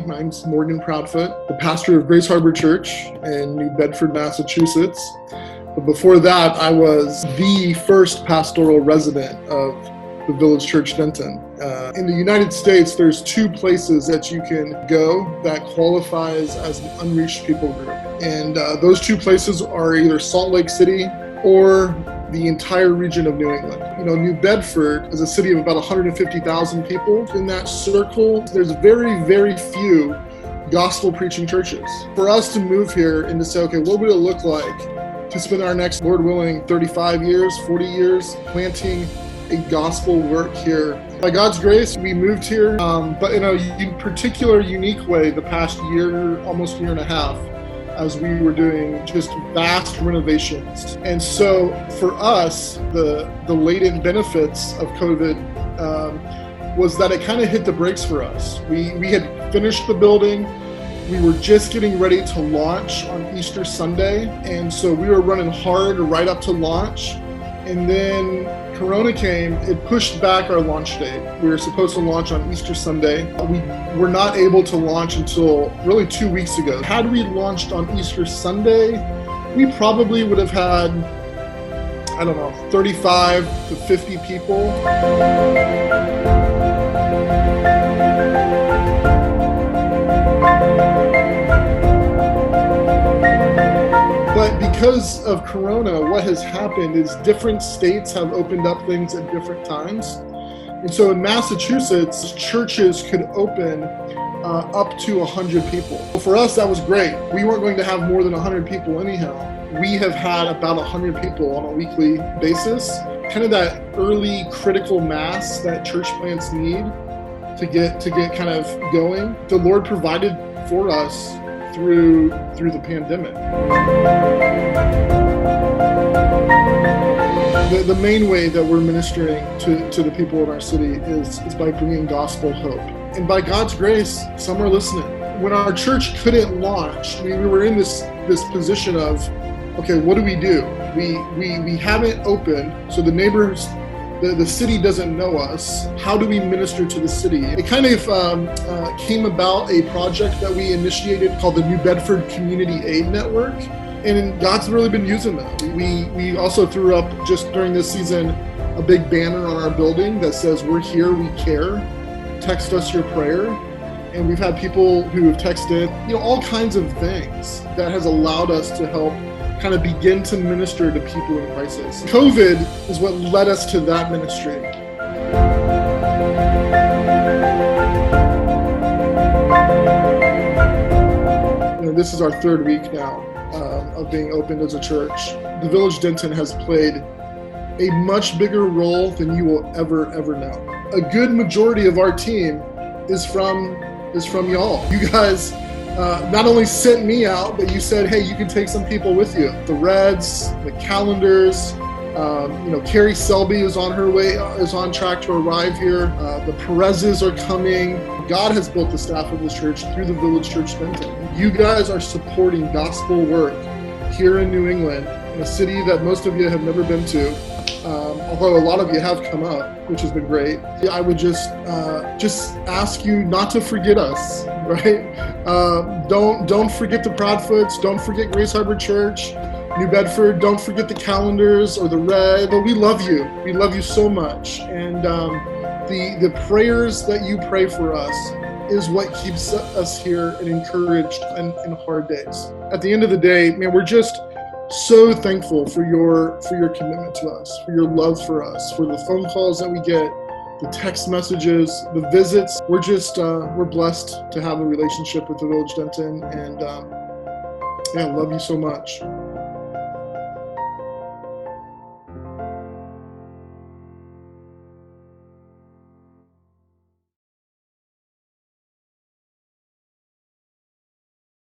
My name's Morgan Proudfoot, the pastor of Grace Harbor Church in New Bedford, Massachusetts. But before that, I was the first pastoral resident of the Village Church Denton. In the United States, there's two places that you can go that qualifies as an unreached people group. And those two places are either Salt Lake City or the entire region of New England. You know, New Bedford is a city of about 150,000 people. In that circle, there's very, very few gospel preaching churches. For us to move here and to say, okay, what would it look like to spend our next, Lord willing, 35 years, 40 years planting a gospel work here? By God's grace, we moved here, but in a particular, unique way the past year, almost year and a half, as we were doing just vast renovations. And so for us, the latent benefits of COVID was that it kind of hit the brakes for us. We had finished the building. We were just getting ready to launch on Easter Sunday. And so we were running hard right up to launch. And then Corona came, it pushed back our launch date. We were supposed to launch on Easter Sunday. We were not able to launch until really 2 weeks ago. Had we launched on Easter Sunday, we probably would have had, 35 to 50 people. But because of Corona, what has happened is different states have opened up things at different times. And so in Massachusetts, churches could open up to 100 people. For us, that was great. We weren't going to have more than 100 people anyhow. We have had about 100 people on a weekly basis. Kind of that early critical mass that church plants need to get kind of going. The Lord provided for us through the pandemic. The main way that we're ministering to the people in our city is by bringing gospel hope. And by God's grace, some are listening. When our church couldn't launch, we were in this position of, okay, what do? We haven't opened, so the neighbors, the city doesn't know us. How do we minister to the city? It kind of came about a project that we initiated called the New Bedford Community Aid Network. And God's really been using that. We also threw up, just during this season, a big banner on our building that says, "We're here, we care. Text us your prayer." And we've had people who have texted, all kinds of things that has allowed us to help kind of begin to minister to people in crisis. COVID is what led us to that ministry. This is our third week now of being opened as a church. The Village Denton has played a much bigger role than you will ever know. A good majority of our team is from y'all. You guys not only sent me out, but you said, hey, you can take some people with you. The Reds, the Calendars, Carrie Selby is on track to arrive here. The Perez's are coming. God has built the staff of this church through the Village Church Denton. You guys are supporting gospel work here in New England, in a city that most of you have never been to, although a lot of you have come up, which has been great. I would just ask you not to forget us, right? Don't forget the Proudfoots. Don't forget Grace Harbor Church, New Bedford. Don't forget the Calendars or the Red. But we love you. We love you so much. And the prayers that you pray for us is what keeps us here and encouraged in hard days. At the end of the day, man, we're just so thankful for your commitment to us, for your love for us, for the phone calls that we get, the text messages, the visits. We're blessed to have a relationship with the Village Denton, and love you so much.